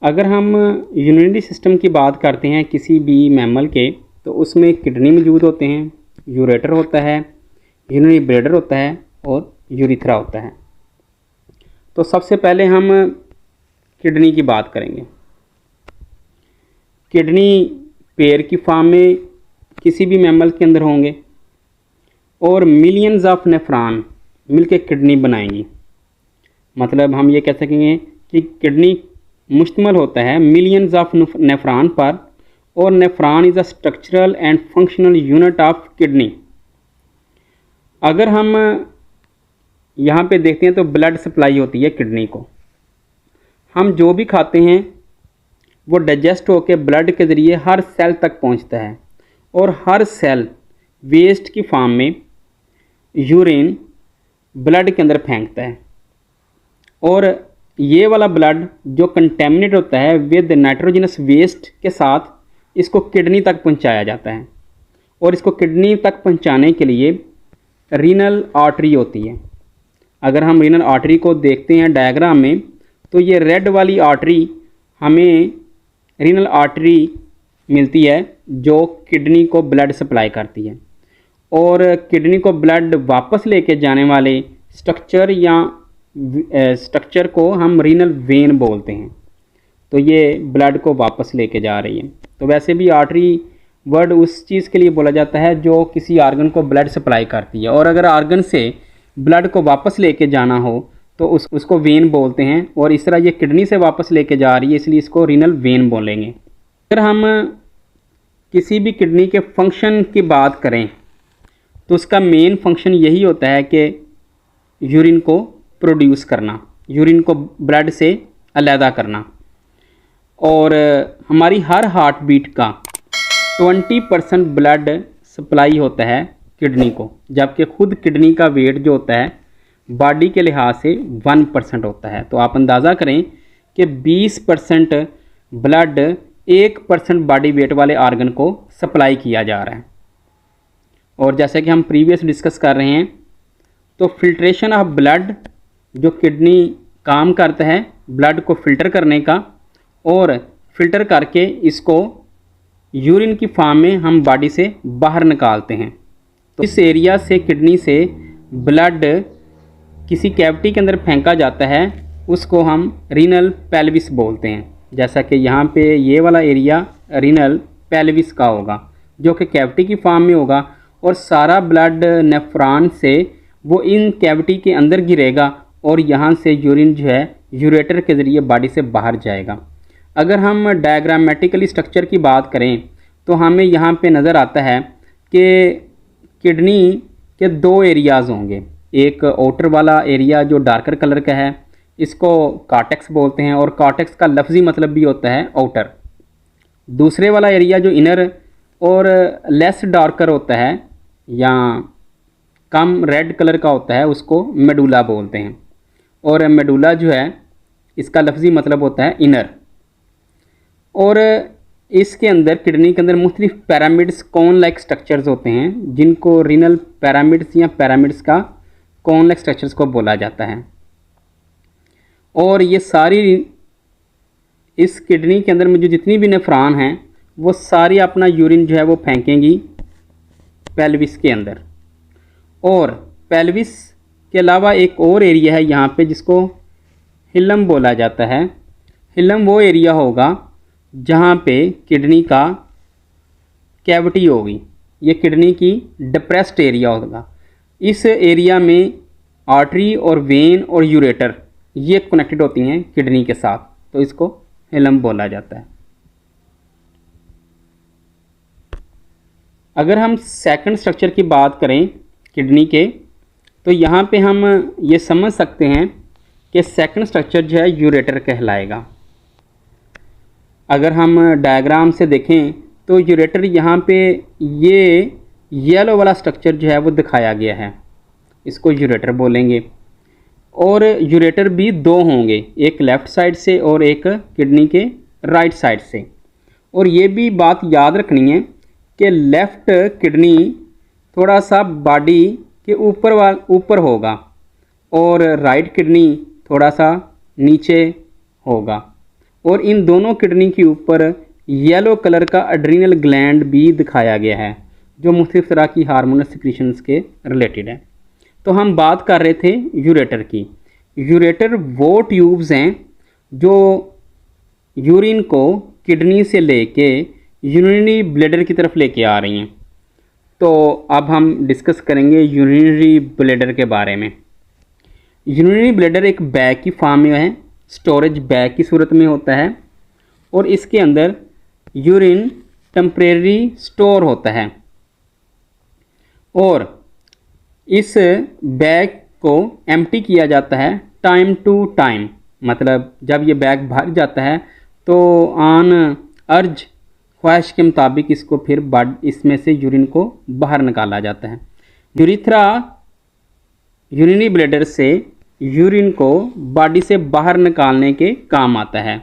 अगर हम urinary system की बात करते हैं किसी भी मैमल के, तो उसमें किडनी मौजूद होते हैं, यूरेटर होता है, यूरिनरी ब्लैडर होता है और यूरिथ्रा होता है। तो सबसे पहले हम किडनी की बात करेंगे। किडनी पेयर की फॉर्म में किसी भी मैमल के अंदर होंगे और मिलियंस ऑफ नेफ्रॉन मिलके किडनी बनाएंगी। मतलब हम ये कह सकेंगे कि किडनी मुश्तमिल होता है मिलियंस ऑफ नेफ्रॉन पर, और nephron is a structural and functional unit of kidney. अगर हम यहाँ पे देखते हैं तो ब्लड सप्लाई होती है किडनी को। हम जो भी खाते हैं वो डाइजेस्ट होकर ब्लड के ज़रिए हर सेल तक पहुँचता है, और हर सेल वेस्ट की फॉर्म में यूरिन ब्लड के अंदर फेंकता है, और ये वाला ब्लड जो कंटेमिनेट होता है विद नाइट्रोजनस वेस्ट के साथ इसको किडनी तक पहुंचाया जाता है। और इसको किडनी तक पहुंचाने के लिए रीनल आर्टरी होती है। अगर हम रीनल आर्टरी को देखते हैं डायग्राम में, तो ये रेड वाली आर्टरी हमें रीनल आर्टरी मिलती है जो किडनी को ब्लड सप्लाई करती है, और किडनी को ब्लड वापस लेके जाने वाले स्ट्रक्चर को हम रीनल वेन बोलते हैं। तो ये ब्लड को वापस लेके जा रही है। तो वैसे भी आर्टरी वर्ड उस चीज़ के लिए बोला जाता है जो किसी आर्गन को ब्लड सप्लाई करती है, और अगर आर्गन से ब्लड को वापस लेके जाना हो तो उसको वेन बोलते हैं, और इस तरह ये किडनी से वापस लेके जा रही है इसलिए इसको रीनल वेन बोलेंगे। अगर हम किसी भी किडनी के फंक्शन की बात करें तो उसका मेन फंक्शन यही होता है कि यूरिन को प्रोड्यूस करना, यूरिन को ब्लड से अलहदा करना। और हमारी हर हार्ट बीट का 20% ब्लड सप्लाई होता है किडनी को, जबकि खुद किडनी का वेट जो होता है बॉडी के लिहाज से 1% होता है। तो आप अंदाज़ा करें कि 20% ब्लड 1% बॉडी वेट वाले आर्गन को सप्लाई किया जा रहा है। और जैसे कि हम प्रीवियस डिस्कस कर रहे हैं, तो फिल्ट्रेशन ऑफ ब्लड जो किडनी काम करता है ब्लड को फ़िल्टर करने का, और फ़िल्टर करके इसको यूरिन की फॉर्म में हम बॉडी से बाहर निकालते हैं। तो इस एरिया से किडनी से ब्लड किसी कैविटी के अंदर फेंका जाता है, उसको हम रीनल पेल्विस बोलते हैं। जैसा कि यहाँ पे ये वाला एरिया रीनल पेल्विस का होगा जो कि कैविटी की फॉर्म में होगा, और सारा ब्लड नेफ्रॉन से वो इन कैविटी के अंदर गिरेगा, और यहाँ से यूरिन जो है यूरेटर के ज़रिए बॉडी से बाहर जाएगा। अगर हम डायग्रामेटिकली स्ट्रक्चर की बात करें तो हमें यहाँ पे नज़र आता है कि किडनी के दो एरियाज़ होंगे। एक आउटर वाला एरिया जो डार्कर कलर का है इसको कॉर्टेक्स बोलते हैं, और कॉर्टेक्स का लफ्ज़ी मतलब भी होता है आउटर। दूसरे वाला एरिया जो इनर और लेस डार्कर होता है या कम रेड कलर का होता है उसको मेडुला बोलते हैं, और मेडुला जो है इसका लफ्ज़ी मतलब होता है इनर। और इसके अंदर किडनी के अंदर मुख्तलिफ पैरामिड्स कॉन लाइक स्ट्रक्चर्स होते हैं जिनको रीनल पैरामिड्स या पैरामिड्स का कॉन लाइक स्ट्रक्चर्स को बोला जाता है। और ये सारी इस किडनी के अंदर जो जितनी भी नेफ्रॉन हैं वो सारी अपना यूरिन जो है वो फेंकेंगी पेल्विस के अंदर। और पेल्विस के अलावा एक और एरिया है यहाँ पे जिसको हिलम बोला जाता है। हिलम वो एरिया होगा जहाँ पे किडनी का कैविटी होगी, ये किडनी की डिप्रेस्ड एरिया होगा। इस एरिया में आर्टरी और वेन और यूरेटर ये कनेक्टेड होती हैं किडनी के साथ, तो इसको हिलम बोला जाता है। अगर हम सेकंड स्ट्रक्चर की बात करें किडनी के, तो यहाँ पे हम ये समझ सकते हैं कि सेकंड स्ट्रक्चर जो है यूरेटर कहलाएगा। अगर हम डायग्राम से देखें तो यूरेटर यहाँ पे ये येलो वाला स्ट्रक्चर जो है वो दिखाया गया है, इसको यूरेटर बोलेंगे। और यूरेटर भी दो होंगे, एक लेफ़्ट साइड से और एक किडनी के राइट साइड से। और ये भी बात याद रखनी है कि लेफ़्ट किडनी थोड़ा सा बॉडी के ऊपर होगा और राइट किडनी थोड़ा सा नीचे होगा। और इन दोनों किडनी के ऊपर येलो कलर का एड्रीनल ग्लैंड भी दिखाया गया है जो मुख्तलिफ तरह की हार्मोनल सिक्रीशंस के रिलेटेड है। तो हम बात कर रहे थे यूरेटर की। यूरेटर वो ट्यूब्स हैं जो यूरिन को किडनी से लेके यूरिनरी ब्लैडर की तरफ लेके आ रही हैं। तो अब हम डिस्कस करेंगे यूरिनरी ब्लैडर के बारे में। यूरिनरी ब्लैडर एक बैग की फॉर्म में है, स्टोरेज बैग की सूरत में होता है और इसके अंदर यूरिन टेम्परेरी स्टोर होता है और इस बैग को एम्प्टी किया जाता है टाइम टू टाइम। मतलब जब ये बैग भर जाता है तो ऑन अर्ज ख्वाहिश के मुताबिक इसको फिर इसमें से यूरिन को बाहर निकाला जाता है। यूरिथ्रा यूरिनरी ब्लैडर से यूरिन को बॉडी से बाहर निकालने के काम आता है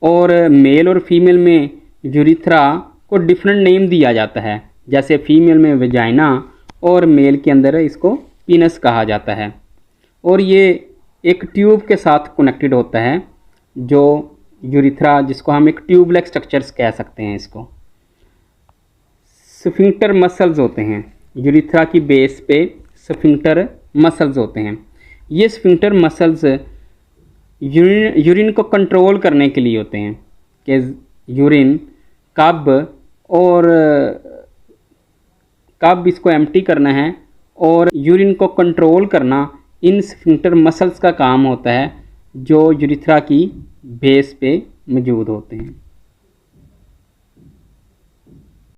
और मेल और फीमेल में यूरिथ्रा को डिफरेंट नेम दिया जाता है। जैसे फीमेल में वेजाइना और मेल के अंदर इसको पीनस कहा जाता है और ये एक ट्यूब के साथ कनेक्टेड होता है जो यूरिथ्रा, जिसको हम एक ट्यूबलेक स्ट्रक्चर्स कह सकते हैं। इसको स्फिंक्टर मसल्स होते हैं, यूरिथ्रा की बेस पे स्फिंक्टर मसल्स होते हैं। ये स्फिंक्टर मसल्स यूरिन को कंट्रोल करने के लिए होते हैं कि यूरिन कब इसको एम्प्टी करना है और यूरिन को कंट्रोल करना इन स्फिंक्टर मसल्स का काम होता है जो यूरिथ्रा की बेस पे मौजूद होते हैं।